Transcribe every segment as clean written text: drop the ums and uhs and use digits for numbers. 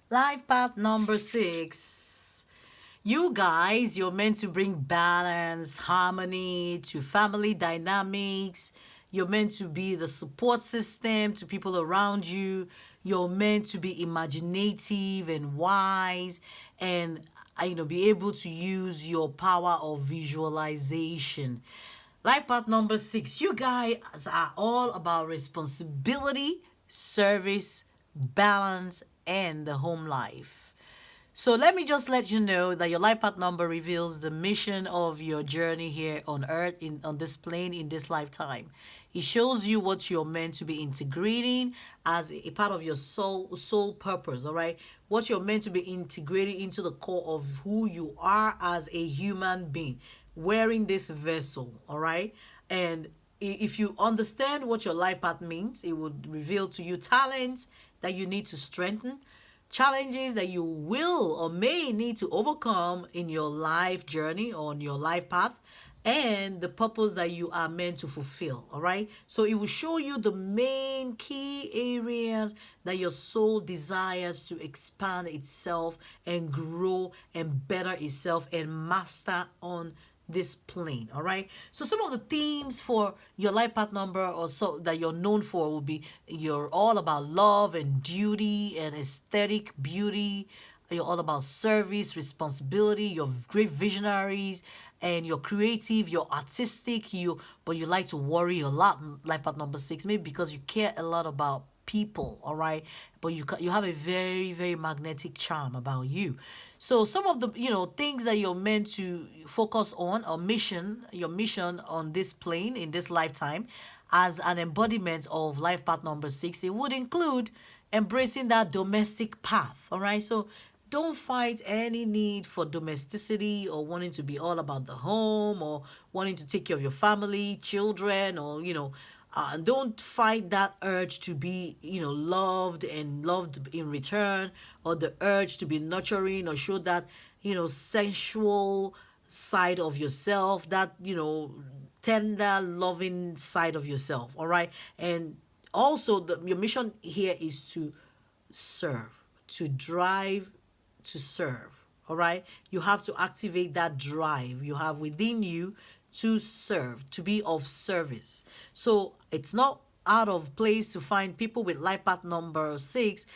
Life path number 6. You guys, you're meant to bring balance, harmony to family dynamics. You're meant to be the support system to people around you. You're meant to be imaginative and wise and be able to use your power of visualization. Life path number 6. You guys are all about responsibility, service, balance, and the home life. So let me just let you know that your life path number reveals the mission of your journey here on earth, on this plane, in this lifetime. It shows you what you're meant to be integrating as a part of your soul purpose, all right? What you're meant to be integrating into the core of who you are as a human being, wearing this vessel, all right? And if you understand what your life path means, it would reveal to you talents that you need to strengthen, challenges that you will or may need to overcome in your life journey, on your life path, and the purpose that you are meant to fulfill. All right. So it will show you the main key areas that your soul desires to expand itself and grow and better itself and master on this plane. All right. So some of the themes for your life path number, or so that you're known for, will be you're all about love and duty and aesthetic beauty. You're all about service, responsibility. You're great visionaries, and you're creative. You're artistic. But you like to worry a lot. Life path number 6, maybe because you care a lot about people, all right, but you have a very, very magnetic charm about you. So some of the things that you're meant to focus on, or your mission on this plane in this lifetime, as an embodiment of life path number 6, it would include embracing that domestic path. All right, so don't fight any need for domesticity, or wanting to be all about the home, or wanting to take care of your family, children, or don't fight that urge to be loved and loved in return, or the urge to be nurturing, or show that sensual side of yourself, that tender loving side of yourself. All right. And also your mission here is to serve, to drive, to serve. All right. You have to activate that drive you have within you to serve, to be of service. So it's not out of place to find people with life path number 6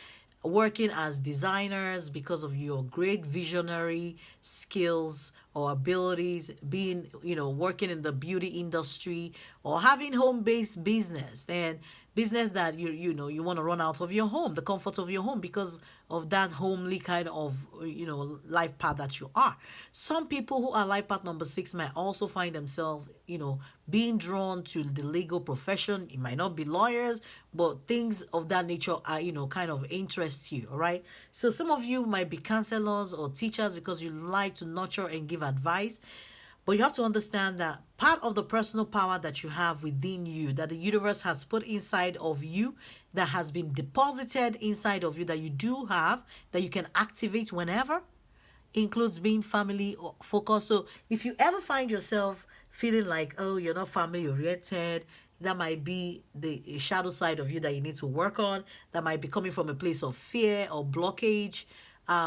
working as designers because of your great visionary skills or abilities, being working in the beauty industry, or having home-based business, and business that you want to run out of your home, the comfort of your home, because of that homely kind of life path that you are. Some people who are life path number 6 might also find themselves being drawn to the legal profession. It might not be lawyers, but things of that nature are kind of interest you. All right, so some of you might be counselors or teachers because you like to nurture and give advice. But you have to understand that part of the personal power that you have within you, that the universe has put inside of you, that has been deposited inside of you, that you do have, that you can activate whenever, includes being family focused. So if you ever find yourself feeling like, oh, you're not family oriented, that might be the shadow side of you that you need to work on. That might be coming from a place of fear or blockage,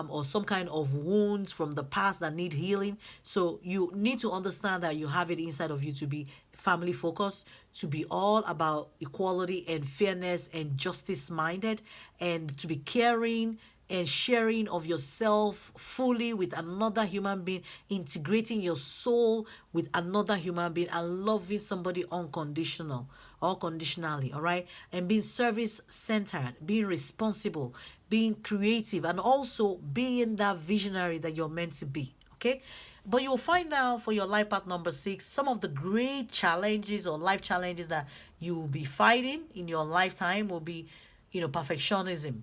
or some kind of wounds from the past that need healing. So you need to understand that you have it inside of you to be family focused, to be all about equality and fairness and justice minded, and to be caring and sharing of yourself fully with another human being, integrating your soul with another human being, and loving somebody unconditionally, all right? And being service centered, being responsible, being creative, and also being that visionary that you're meant to be, okay? But you'll find out for your life path number 6, some of the great challenges or life challenges that you will be fighting in your lifetime will be, perfectionism.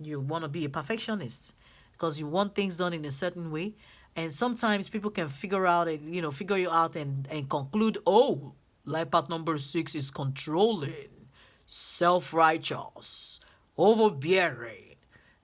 You want to be a perfectionist because you want things done in a certain way. And sometimes people can figure you out and conclude, oh, life path number 6 is controlling, self-righteous, overbearing,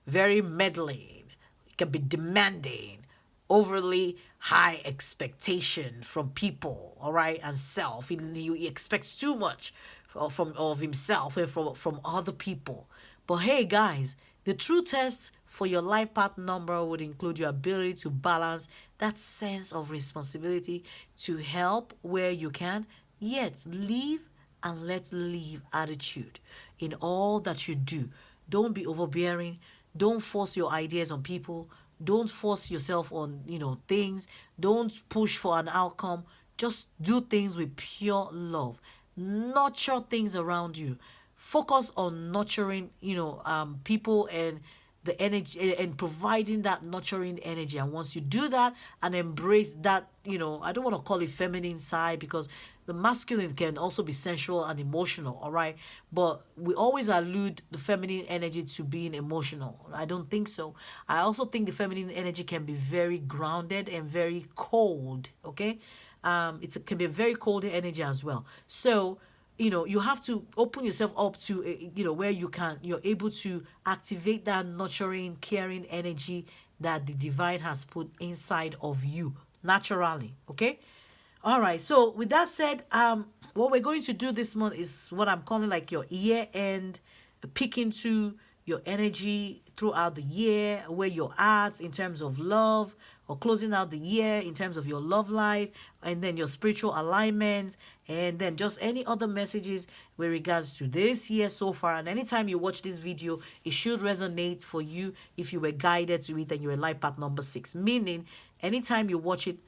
very meddling. It can be demanding, overly high expectation from people, all right, and self. He expects too much of himself and from other people. But hey, guys, The true test for your life path number would include your ability to balance that sense of responsibility to help where you can, yet live and let live attitude in all that you do. Don't be overbearing. Don't force your ideas on people. Don't force yourself on, things. Don't push for an outcome. Just do things with pure love. Nurture things around you. Focus on nurturing, people and the energy and providing that nurturing energy. And once you do that and embrace that, I don't want to call it feminine side, because the masculine can also be sensual and emotional, all right? But we always allude the feminine energy to being emotional. I don't think so. I also think the feminine energy can be very grounded and very cold, okay? It can be a very cold energy as well. So, you have to open yourself up to, where you're able to activate that nurturing, caring energy that the divine has put inside of you naturally, okay? All right. So with that said, what we're going to do this month is what I'm calling like your year end, peek into your energy throughout the year, where you're at in terms of love, or closing out the year in terms of your love life, and then your spiritual alignments, and then just any other messages with regards to this year so far. And anytime you watch this video, it should resonate for you if you were guided to it and you're in life path number 6. Meaning, anytime you watch it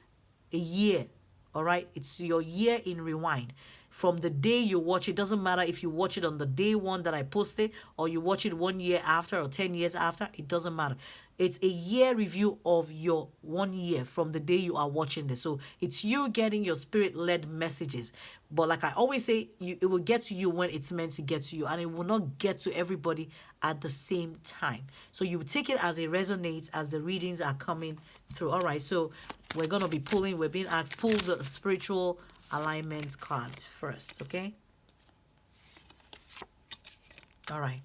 a year, all right, it's your year in rewind. From the day you watch it, doesn't matter if you watch it on the day one that I posted, or you watch it 1 year after or 10 years after, it doesn't matter. It's a year review of your 1 year from the day you are watching this. So it's you getting your spirit-led messages. But like I always say, it will get to you when it's meant to get to you, and it will not get to everybody at the same time. So you take it as it resonates as the readings are coming through. All right, so we're going to be pulling, we're being asked, pull the spiritual alignment cards first, okay? All right.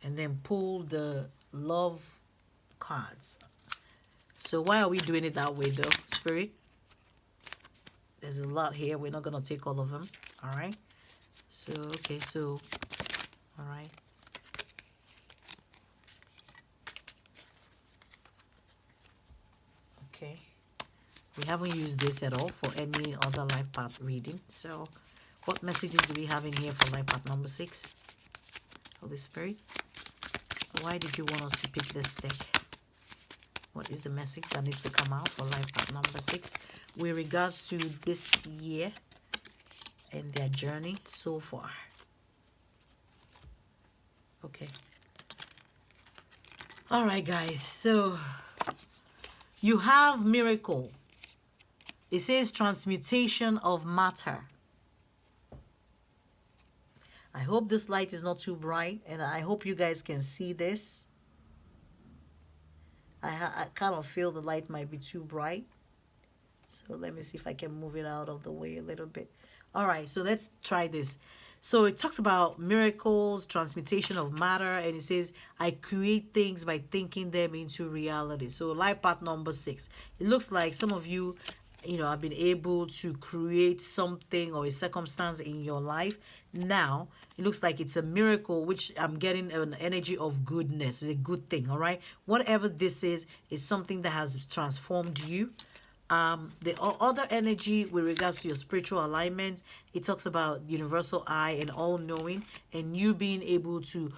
And then pull the love cards. So why are we doing it that way though, Spirit? There's a lot here. We're not going to take all of them. All right. So, okay. So, all right. Okay. We haven't used this at all for any other life path reading. So, what messages do we have in here for life path number 6? Holy Spirit, why did you want us to pick this deck? What is the message that needs to come out for life path number 6 with regards to this year and their journey so far? Okay. All right, guys. So, you have miracle. It says transmutation of matter. I hope this light is not too bright, and I hope you guys can see this. I kind of feel the light might be too bright. So let me see if I can move it out of the way a little bit. All right, so let's try this. So it talks about miracles, transmutation of matter, and it says, I create things by thinking them into reality. So life path number 6. It looks like some of you, have been able to create something or a circumstance in your life. Now, it looks like it's a miracle, which I'm getting an energy of goodness. It's a good thing, all right? Whatever this is something that has transformed you. The other energy with regards to your spiritual alignment, it talks about universal eye and all-knowing, and you being able to,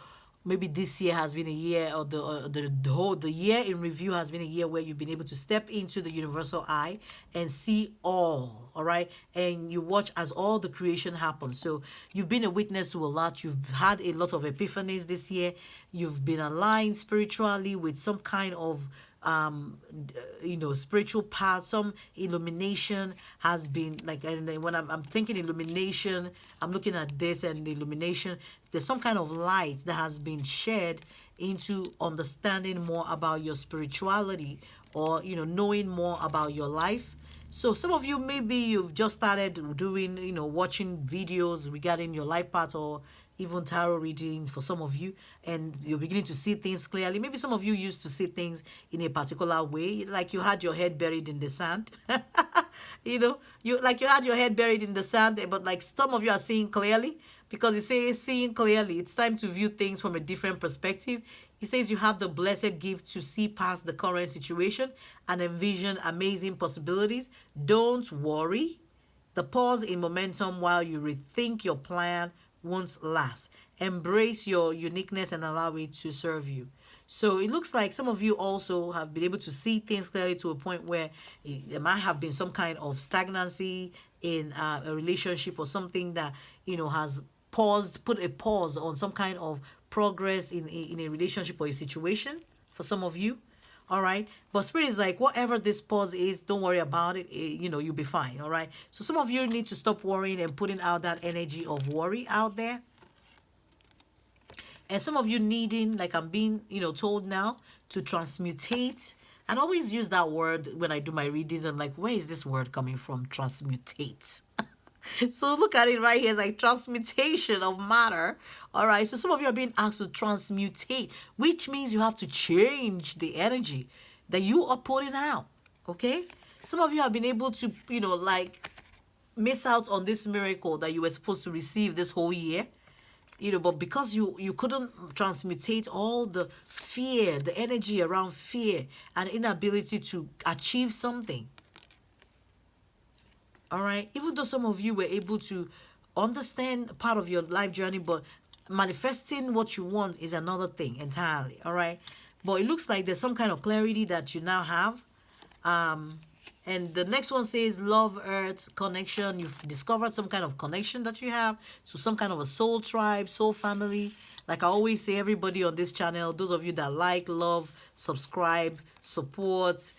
maybe this year has been a year, or the year in review has been a year where you've been able to step into the universal eye and see all right? And you watch as all the creation happens. So you've been a witness to a lot. You've had a lot of epiphanies this year. You've been aligned spiritually with some kind of spiritual path. Some illumination has been like, and when I'm thinking illumination, I'm looking at this and the illumination, there's some kind of light that has been shed into understanding more about your spirituality, or knowing more about your life. So some of you, maybe you've just started doing, watching videos regarding your life path, or even tarot reading for some of you, and you're beginning to see things clearly. Maybe some of you used to see things in a particular way, like you had your head buried in the sand. you had your head buried in the sand, but like some of you are seeing clearly, because it says seeing clearly. It's time to view things from a different perspective. It says you have the blessed gift to see past the current situation and envision amazing possibilities. Don't worry. The pause in momentum while you rethink your plan won't last. Embrace your uniqueness and allow it to serve you. So it looks like some of you also have been able to see things clearly to a point where there might have been some kind of stagnancy in a relationship or something that, has paused, put a pause on some kind of progress in a relationship or a situation for some of you. All right. But Spirit is like, whatever this pause is, don't worry about it. You'll be fine. All right. So some of you need to stop worrying and putting out that energy of worry out there. And some of you needing, like I'm being, told now, to transmutate. And I always use that word when I do my readings. I'm like, where is this word coming from? Transmutate. So look at it right here. It's like transmutation of matter. All right. So some of you are being asked to transmutate, which means you have to change the energy that you are putting out. Okay. Some of you have been able to, miss out on this miracle that you were supposed to receive this whole year. But because you couldn't transmutate all the fear, the energy around fear and inability to achieve something. All right. Even though some of you were able to understand part of your life journey, but manifesting what you want is another thing entirely. All right. But it looks like there's some kind of clarity that you now have. And the next one says love, earth, connection. You've discovered some kind of connection that you have to some kind of a soul tribe, soul family. Like I always say, everybody on this channel, those of you that like, love, subscribe, support,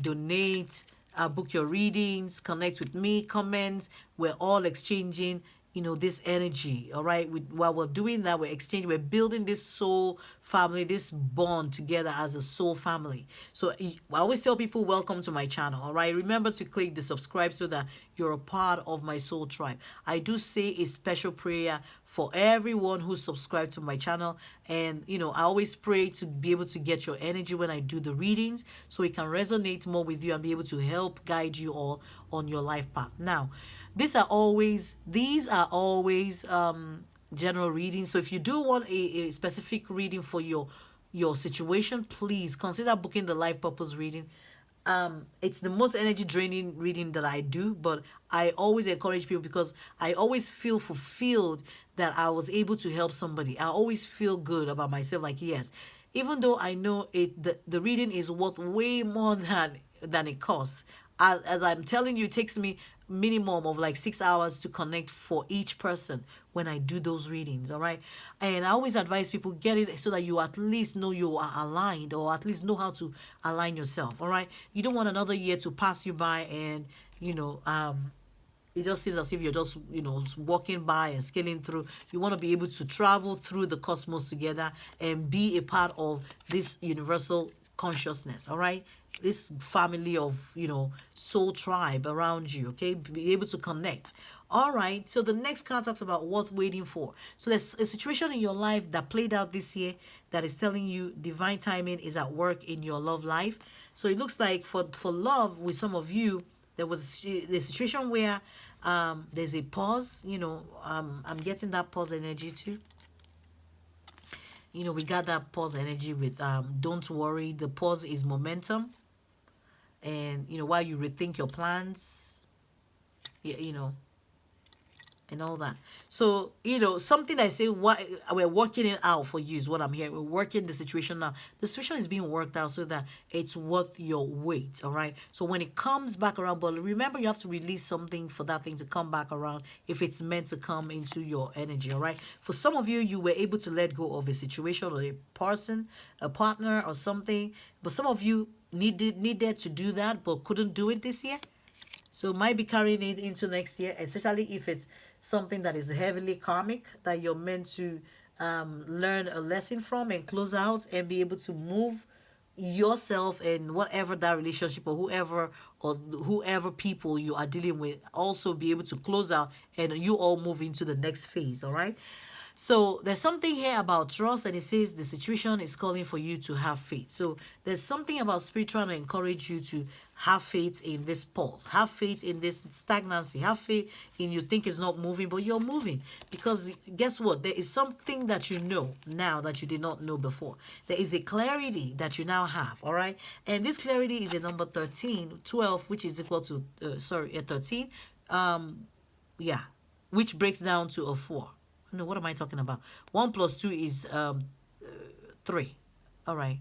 donate, book your readings, connect with me, comment. We're all exchanging, this energy. All right. While we're doing that, we're building this soul family, this bond together as a soul family. So I always tell people, welcome to my channel. All right. Remember to click the subscribe so that you're a part of my soul tribe. I do say a special prayer for everyone who subscribed to my channel. And, I always pray to be able to get your energy when I do the readings so it can resonate more with you and be able to help guide you all on your life path. Now, these are always general readings. So if you do want a specific reading for your situation, please consider booking the life purpose reading. It's the most energy draining reading that I do, but I always encourage people because I always feel fulfilled that I was able to help somebody. I always feel good about myself, like, yes, even though I know the reading is worth way more than it costs. As I'm telling you, it takes me minimum of like 6 hours to connect for each person when I do those readings. All right. And I always advise people get it so that you at least know you are aligned, or at least know how to align yourself. All right. You don't want another year to pass you by and, it just seems as if you're just, walking by and scaling through. You want to be able to travel through the cosmos together and be a part of this universal consciousness. All right. This family of, soul tribe around you. Okay. Be able to connect. All right. So the next card talks about worth waiting for. So there's a situation in your life that played out this year that is telling you divine timing is at work in your love life. So it looks like for love with some of you, there was the situation where there's a pause. I'm getting that pause energy too. We got that pause energy with don't worry. The pause is momentum. And, while you rethink your plans, and all that. So, something I say, what we're working it out for you is what I'm hearing. We're working the situation now. The situation is being worked out so that it's worth your wait. All right. So when it comes back around, but remember, you have to release something for that thing to come back around if it's meant to come into your energy. All right. For some of you, you were able to let go of a situation or a person, a partner or something. But some of you needed to do that, but couldn't do it this year. So might be carrying it into next year, especially if it's something that is heavily karmic that you're meant to learn a lesson from and close out and be able to move yourself and whatever that relationship or whoever people you are dealing with, also be able to close out and you all move into the next phase. All right. So there's something here about trust, and it says the situation is calling for you to have faith. So there's something about spirit trying to encourage you to have faith in this pause, have faith in this stagnancy, have faith in you think it's not moving, but you're moving. Because guess what? There is something that you know now that you did not know before. There is a clarity that you now have, all right? And this clarity is a number 13, 12, which is equal to, 13. Yeah, which breaks down to a 4. No, what am I talking about? 1 plus 2 is 3. All right.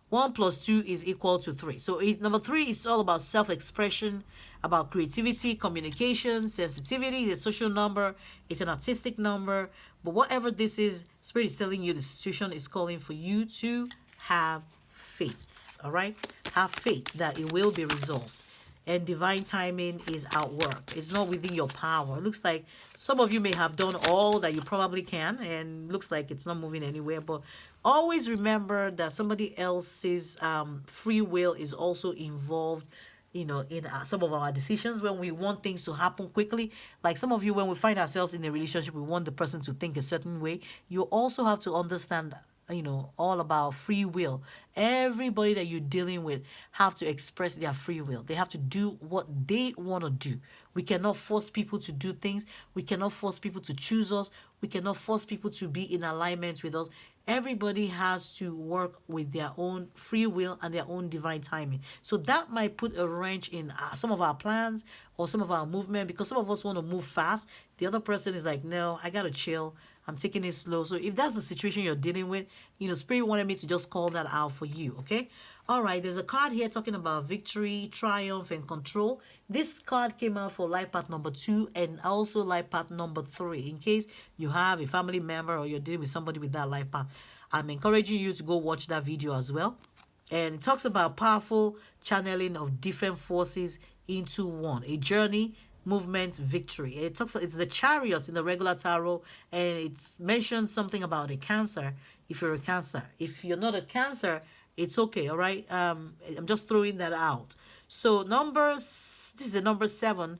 1 plus 2 is equal to 3. So number 3 is all about self-expression, about creativity, communication, sensitivity. It's a social number. It's an artistic number. But whatever this is, Spirit is telling you the situation is calling for you to have faith. All right? Have faith that it will be resolved. And divine timing is at work. It's not within your power. It looks like some of you may have done all that you probably can, and looks like it's not moving anywhere. But always remember that somebody else's free will is also involved, you know, in some of our decisions when we want things to happen quickly. Like some of you, when we find ourselves in a relationship, we want the person to think a certain way. You also have to understand, you know, all about free will. Everybody that you're dealing with have to express their free will. They have to do what they want to do. We cannot force people to do things. We cannot force people to choose us. We cannot force people to be in alignment with us. Everybody has to work with their own free will and their own divine timing. So that might put a wrench in some of our plans or some of our movement, because some of us want to move fast. The other person is like, no, I got to chill. I'm taking it slow. So if that's the situation you're dealing with, you know, Spirit wanted me to just call that out for you, okay? All right, there's a card here talking about victory, triumph, and control. This card came out for life path number 2 and also life path number 3. In case you have a family member or you're dealing with somebody with that life path, I'm encouraging you to go watch that video as well. And it talks about powerful channeling of different forces into one. A journey, movement, victory. It's the Chariot in the regular tarot, and it mentions something about a Cancer. If you're a Cancer, if you're not a Cancer, it's okay. All right. I'm just throwing that out. So this is a number 7.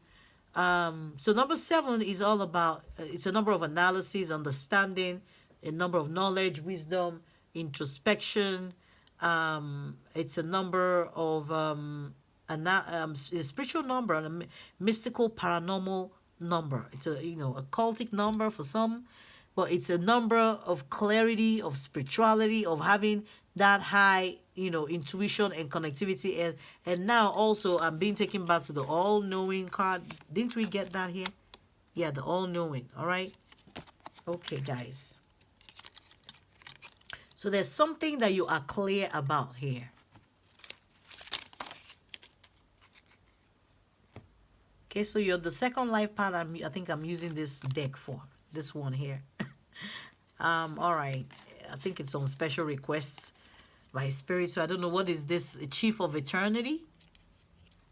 So number 7 is all about, it's a number of analysis, understanding, a number of knowledge, wisdom, introspection. It's a number of a spiritual number and a mystical paranormal number. It's a, you know, a cultic number for some, but it's a number of clarity, of spirituality, of having that high, you know, intuition and connectivity. And now also I'm being taken back to the all-knowing card. Didn't we get that here? Yeah, the all-knowing. All right. Okay, guys. So there's something that you are clear about here. Okay, so you're the second life path. I think I'm using this deck for this one here. All right. I think it's on special requests by Spirit. So I don't know, what is this? A Chief of Eternity.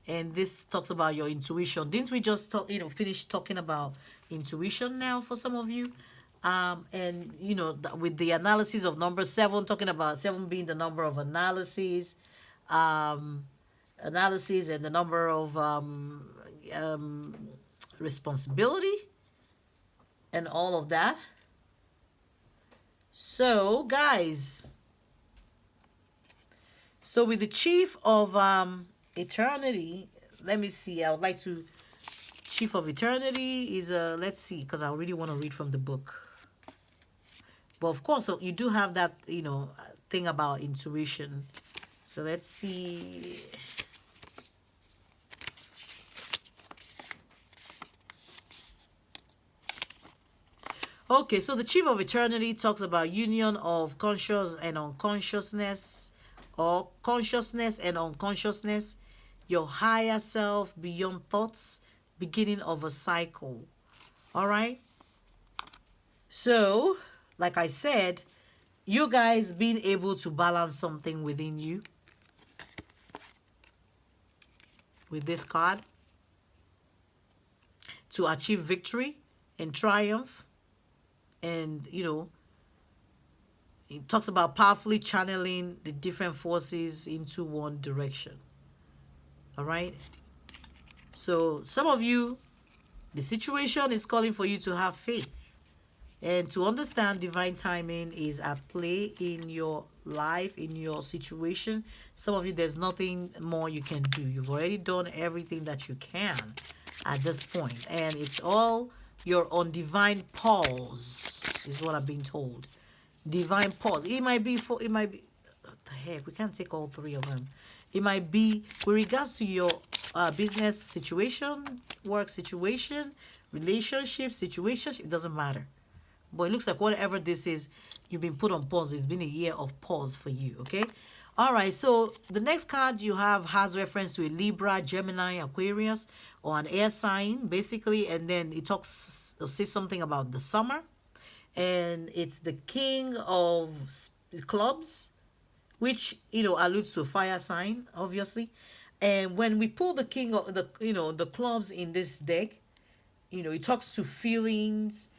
And this talks about your intuition. Didn't we just talk, you know, finish talking about intuition now for some of you? And, you know, with the analysis of number 7, talking about 7 being the number of analysis, and the number of responsibility and all of that. So, guys, so with the Chief of Eternity, let me see. I would like to. Chief of Eternity is let's see, because I really want to read from the book. But of course, you do have that, you know, thing about intuition. So let's see. Okay, so the Chief of Eternity talks about union of conscious and unconsciousness, or consciousness and unconsciousness, your higher self beyond thoughts, beginning of a cycle. All right? So, like I said, you guys being able to balance something within you with this card to achieve victory and triumph. And, you know, it talks about powerfully channeling the different forces into one direction. All right? So some of you, the situation is calling for you to have faith. And to understand divine timing is at play in your life, in your situation. Some of you, there's nothing more you can do. You've already done everything that you can at this point, and it's all you're on divine pause, is what I've been told. Divine pause. It might be for, it might be, what the heck, we can't take all three of them. It might be with regards to your business situation, work situation, relationship situations. It doesn't matter. But it looks like whatever this is, you've been put on pause. It's been a year of pause for you, okay? All right, so the next card you have has reference to a Libra, Gemini, Aquarius, or an air sign, basically. And then it says something about the summer. And it's the King of Clubs, which, alludes to a fire sign, obviously. And when we pull the King of the clubs in this deck, it talks to feelings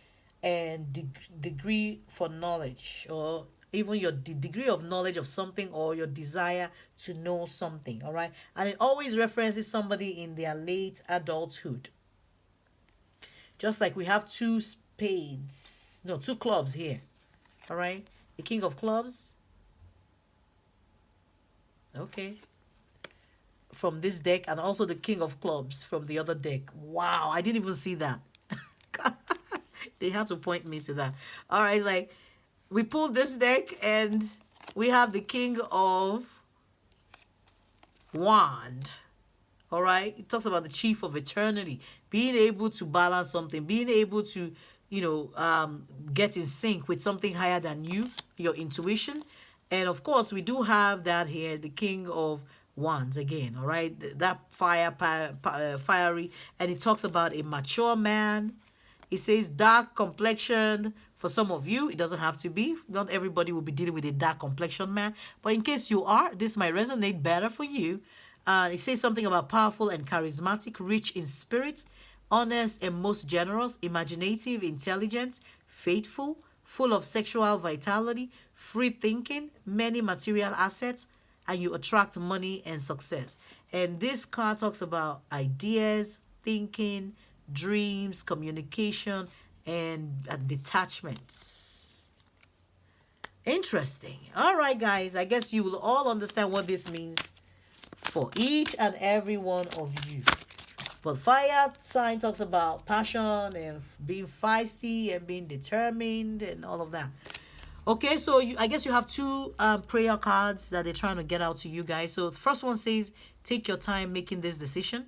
and degree for knowledge, or even your degree of knowledge of something, or your desire to know something. All right, and it always references somebody in their late adulthood. Just like we have two spades, no, two clubs here. All right, the King of Clubs, okay, from this deck, and also the King of Clubs from the other deck. Wow, I didn't even see that. They had to point me to that. All right, it's like we pulled this deck and we have the King of Wand. All right, it talks about the Chief of Eternity, being able to balance something, being able to, get in sync with something higher than you, your intuition. And of course, we do have that here, the King of Wands again. All right, that fiery, and it talks about a mature man. It says dark complexion. For some of you, it doesn't have to be. Not everybody will be dealing with a dark complexion man. But in case you are, this might resonate better for you. It says something about powerful and charismatic, rich in spirit, honest and most generous, imaginative, intelligent, faithful, full of sexual vitality, free thinking, many material assets, and you attract money and success. And this card talks about ideas, thinking, dreams, communication, and detachments. Interesting. All right, guys. I guess you will all understand what this means for each and every one of you. But fire sign talks about passion and being feisty and being determined and all of that. Okay, so I guess you have two prayer cards that they're trying to get out to you guys. So the first one says, take your time making this decision.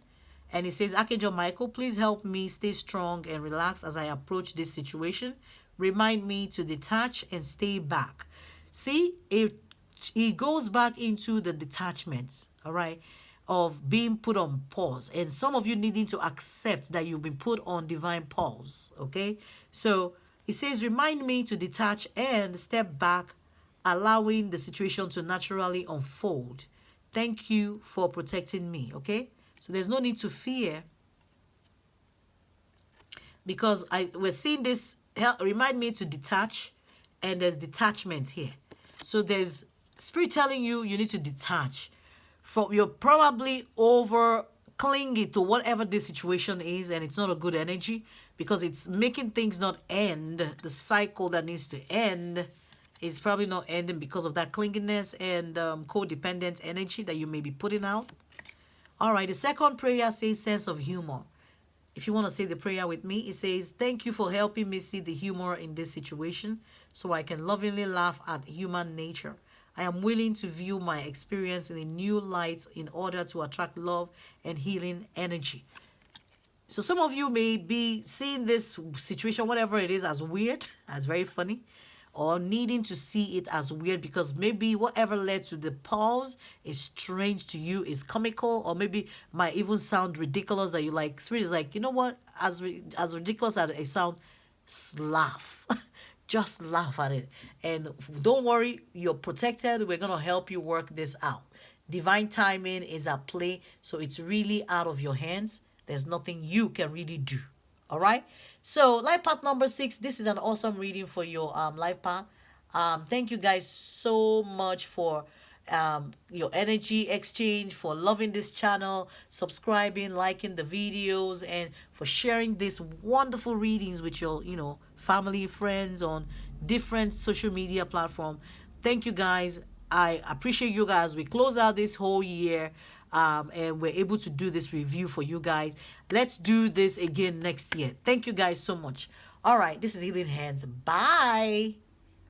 And it says, Archangel Michael, please help me stay strong and relaxed as I approach this situation. Remind me to detach and stay back. See, it goes back into the detachments, all right, of being put on pause. And some of you needing to accept that you've been put on divine pause, okay? So it says, remind me to detach and step back, allowing the situation to naturally unfold. Thank you for protecting me, okay? So there's no need to fear, because we're seeing this, remind me to detach, and there's detachment here. So there's spirit telling you need to detach from, you're probably over clinging to whatever this situation is, and it's not a good energy because it's making things not end. The cycle that needs to end is probably not ending because of that clinginess and codependent energy that you may be putting out. All right, the second prayer says sense of humor. If you want to say the prayer with me, it says, thank you for helping me see the humor in this situation so I can lovingly laugh at human nature. I am willing to view my experience in a new light in order to attract love and healing energy. So some of you may be seeing this situation, whatever it is, as weird, as very funny, or needing to see it as weird because maybe whatever led to the pause is strange to you, is comical, or maybe might even sound ridiculous that you like. Spirit is like, you know what? As ridiculous as it sounds, laugh. Just laugh at it. And don't worry, you're protected. We're going to help you work this out. Divine timing is at play, so it's really out of your hands. There's nothing you can really do. All right? So life path number 6, this is an awesome reading for your life path. Thank you guys so much for your energy exchange, for loving this channel, subscribing, liking the videos, and for sharing these wonderful readings with your family, friends on different social media platform. Thank you guys. I appreciate you guys. We close out this whole year, and we're able to do this review for you guys. Let's do this again next year. Thank you guys so much. All right, this is Healing Hands. Bye.